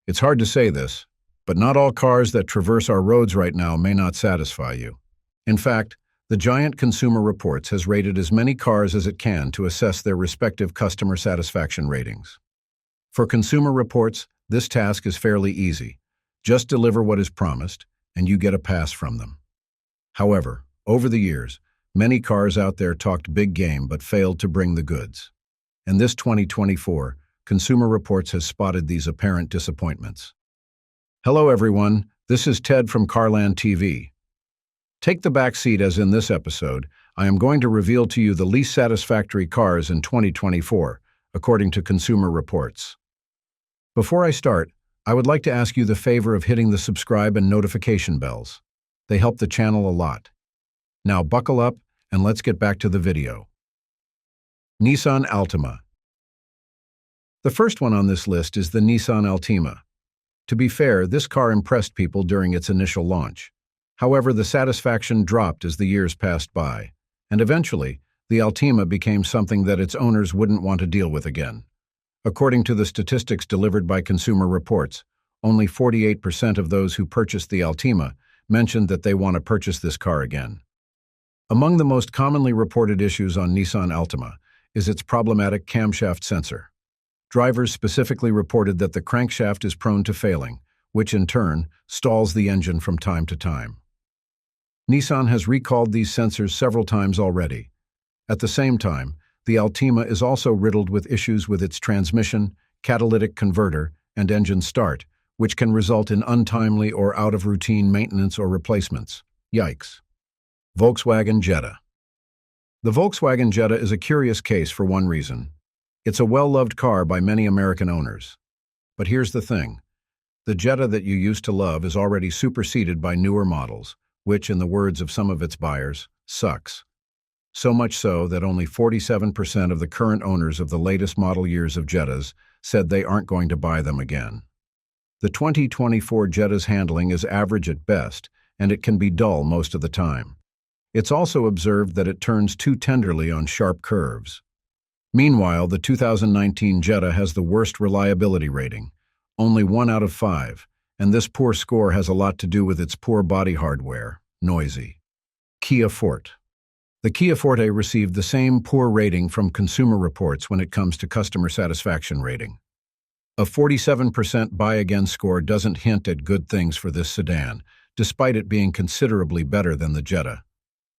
It's hard to say this, but not all cars that traverse our roads right now may not satisfy you. In fact, the giant Consumer Reports has rated as many cars as it can to assess their respective customer satisfaction ratings. For Consumer Reports, this task is fairly easy. Just deliver what is promised, and you get a pass from them. However, over the years, many cars out there talked big game but failed to bring the goods. And this 2024, Consumer Reports has spotted these apparent disappointments. Hello everyone, this is Ted from CarlandTV. Take the back seat as in this episode, I am going to reveal to you the least satisfactory cars in 2024, according to Consumer Reports. Before I start, I would like to ask you the favor of hitting the subscribe and notification bells. They help the channel a lot. Now buckle up and let's get back to the video. Nissan Altima. The first one on this list is the Nissan Altima. To be fair, this car impressed people during its initial launch. However, the satisfaction dropped as the years passed by, and eventually, the Altima became something that its owners wouldn't want to deal with again. According to the statistics delivered by Consumer Reports, only 48% of those who purchased the Altima mentioned that they want to purchase this car again. Among the most commonly reported issues on Nissan Altima is its problematic camshaft sensor. Drivers specifically reported that the crankshaft is prone to failing, which in turn stalls the engine from time to time. Nissan has recalled these sensors several times already. At the same time, the Altima is also riddled with issues with its transmission, catalytic converter, and engine start, which can result in untimely or out-of-routine maintenance or replacements. Yikes. Volkswagen Jetta. The Volkswagen Jetta is a curious case for one reason. It's a well-loved car by many American owners. But here's the thing. The Jetta that you used to love is already superseded by newer models, which, in the words of some of its buyers, sucks. So much so that only 47% of the current owners of the latest model years of Jettas said they aren't going to buy them again. The 2024 Jetta's handling is average at best, and it can be dull most of the time. It's also observed that it turns too tenderly on sharp curves. Meanwhile, the 2019 Jetta has the worst reliability rating, only 1 out of 5, and this poor score has a lot to do with its poor body hardware, noisy. Kia Forte. The Kia Forte received the same poor rating from Consumer Reports when it comes to customer satisfaction rating. A 47% buy-again score doesn't hint at good things for this sedan, despite it being considerably better than the Jetta.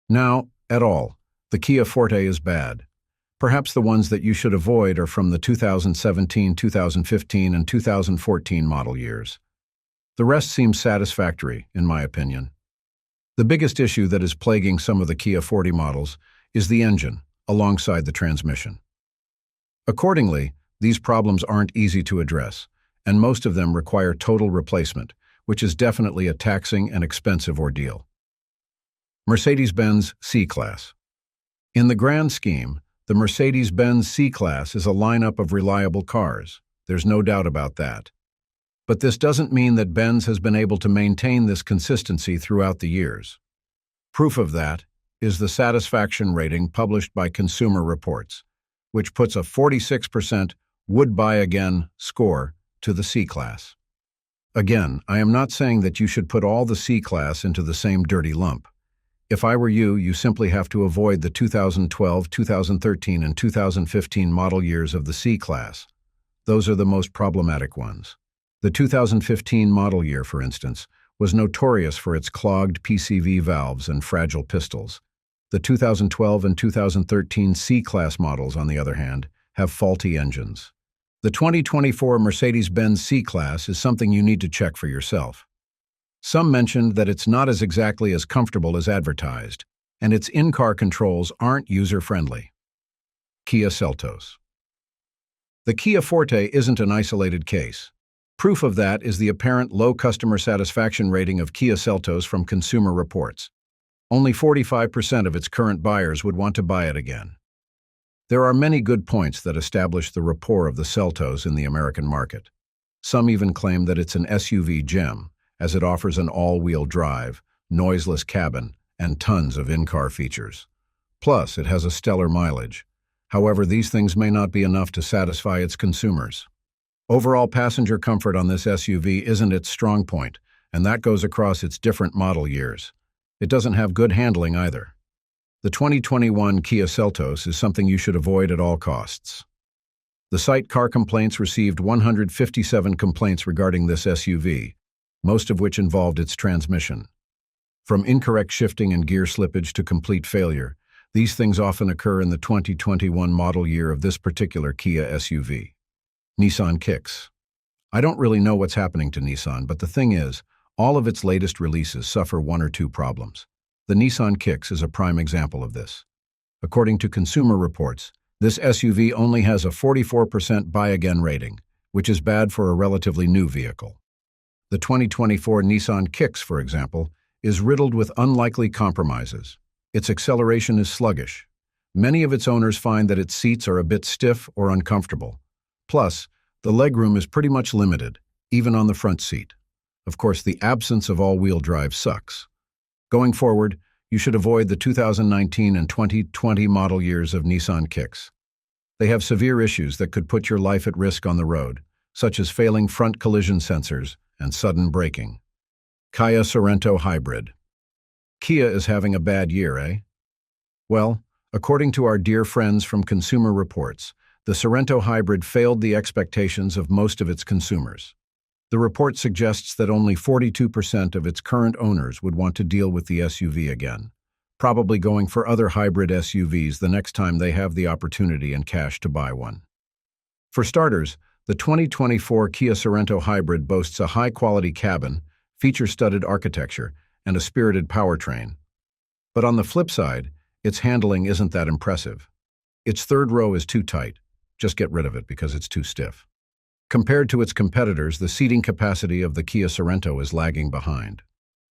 Now, at all, the Kia Forte is bad. Perhaps the ones that you should avoid are from the 2017, 2015, and 2014 model years. The rest seems satisfactory, in my opinion. The biggest issue that is plaguing some of the Kia Forte models is the engine, alongside the transmission. Accordingly, these problems aren't easy to address, and most of them require total replacement, which is definitely a taxing and expensive ordeal. Mercedes-Benz C-Class. In the grand scheme, the Mercedes-Benz C-Class is a lineup of reliable cars. There's no doubt about that. But this doesn't mean that Benz has been able to maintain this consistency throughout the years. Proof of that is the satisfaction rating published by Consumer Reports, which puts a 46% would-buy-again score to the C-Class. Again, I am not saying that you should put all the C-Class into the same dirty lump. If I were you, you simply have to avoid the 2012, 2013, and 2015 model years of the C-Class. Those are the most problematic ones. The 2015 model year, for instance, was notorious for its clogged PCV valves and fragile pistols. The 2012 and 2013 C-Class models, on the other hand, have faulty engines. The 2024 Mercedes-Benz C-Class is something you need to check for yourself. Some mentioned that it's not exactly as comfortable as advertised, and its in-car controls aren't user-friendly. Kia Seltos. The Kia Forte isn't an isolated case. Proof of that is the apparent low customer satisfaction rating of Kia Seltos from Consumer Reports. Only 45% of its current buyers would want to buy it again. There are many good points that establish the rapport of the Seltos in the American market. Some even claim that it's an SUV gem, as it offers an all-wheel drive, noiseless cabin, and tons of in-car features. Plus, it has a stellar mileage. However, these things may not be enough to satisfy its consumers. Overall passenger comfort on this SUV isn't its strong point, and that goes across its different model years. It doesn't have good handling either. The 2021 Kia Seltos is something you should avoid at all costs. The site Car Complaints received 157 complaints regarding this SUV, most of which involved its transmission. From incorrect shifting and gear slippage to complete failure, these things often occur in the 2021 model year of this particular Kia SUV. Nissan Kicks. I don't really know what's happening to Nissan, but the thing is, all of its latest releases suffer one or two problems. The Nissan Kicks is a prime example of this. According to Consumer Reports, this SUV only has a 44% buy-again rating, which is bad for a relatively new vehicle. The 2024 Nissan Kicks, for example, is riddled with unlikely compromises. Its acceleration is sluggish. Many of its owners find that its seats are a bit stiff or uncomfortable. Plus, the legroom is pretty much limited, even on the front seat. Of course, the absence of all-wheel drive sucks. Going forward, you should avoid the 2019 and 2020 model years of Nissan Kicks. They have severe issues that could put your life at risk on the road, such as failing front collision sensors and sudden braking. Kia Sorento Hybrid. Kia is having a bad year, eh? Well, according to our dear friends from Consumer Reports, the Sorento Hybrid failed the expectations of most of its consumers. The report suggests that only 42% of its current owners would want to deal with the SUV again, probably going for other hybrid SUVs the next time they have the opportunity and cash to buy one. For starters, the 2024 Kia Sorento Hybrid boasts a high-quality cabin, feature-studded architecture, and a spirited powertrain. But on the flip side, its handling isn't that impressive. Its third row is too tight. Just get rid of it because it's too stiff. Compared to its competitors, the seating capacity of the Kia Sorento is lagging behind.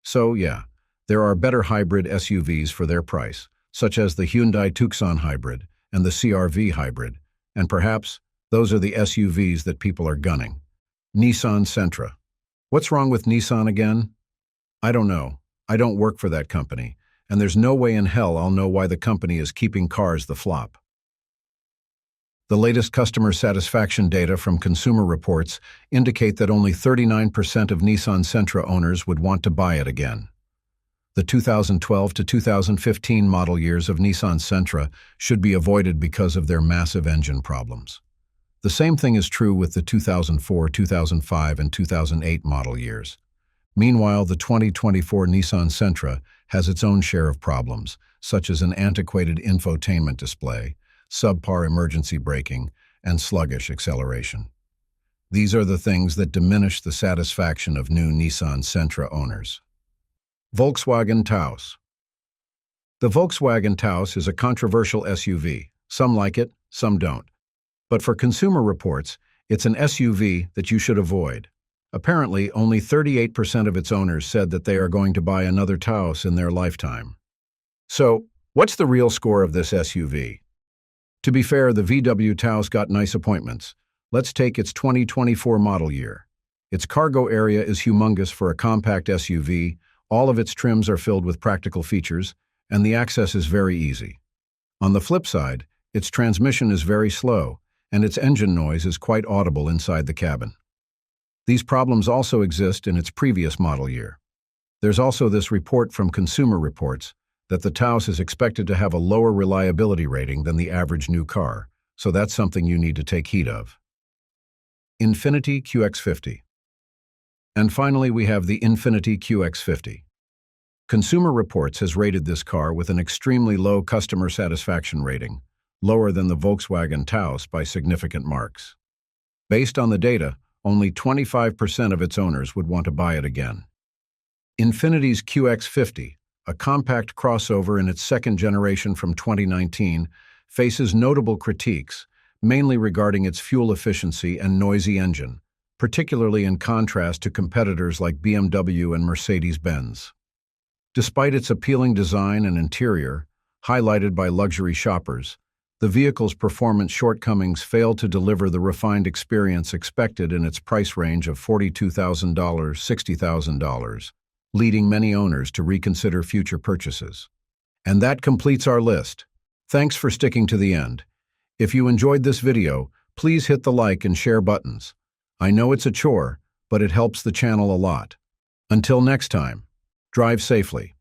So, yeah, there are better hybrid SUVs for their price, such as the Hyundai Tucson Hybrid and the CR-V Hybrid, and perhaps those are the SUVs that people are gunning. Nissan Sentra. What's wrong with Nissan again? I don't know. I don't work for that company, and there's no way in hell I'll know why the company is keeping cars the flop. The latest customer satisfaction data from Consumer Reports indicate that only 39% of Nissan Sentra owners would want to buy it again. The 2012 to 2015 model years of Nissan Sentra should be avoided because of their massive engine problems. The same thing is true with the 2004, 2005, and 2008 model years. Meanwhile, the 2024 Nissan Sentra has its own share of problems, such as an antiquated infotainment display, subpar emergency braking, and sluggish acceleration. These are the things that diminish the satisfaction of new Nissan Sentra owners. Volkswagen Taos. The Volkswagen Taos is a controversial SUV. Some like it, some don't. But for Consumer Reports, it's an SUV that you should avoid. Apparently, only 38% of its owners said that they are going to buy another Taos in their lifetime. So, what's the real score of this SUV? To be fair, the VW Taos got nice appointments. Let's take its 2024 model year. Its cargo area is humongous for a compact SUV, all of its trims are filled with practical features, and the access is very easy. On the flip side, its transmission is very slow, and its engine noise is quite audible inside the cabin. These problems also exist in its previous model year. There's also this report from Consumer Reports that the Taos is expected to have a lower reliability rating than the average new car, so that's something you need to take heed of. Infiniti QX50. And finally, we have the Infiniti QX50. Consumer Reports has rated this car with an extremely low customer satisfaction rating, lower than the Volkswagen Taos by significant marks. Based on the data, only 25% of its owners would want to buy it again. Infiniti's QX50, a compact crossover in its second generation from 2019, faces notable critiques, mainly regarding its fuel efficiency and noisy engine, particularly in contrast to competitors like BMW and Mercedes-Benz. Despite its appealing design and interior, highlighted by luxury shoppers, the vehicle's performance shortcomings fail to deliver the refined experience expected in its price range of $42,000 to $60,000, leading many owners to reconsider future purchases. And that completes our list. Thanks for sticking to the end. If you enjoyed this video, please hit the like and share buttons. I know it's a chore, but it helps the channel a lot. Until next time, drive safely.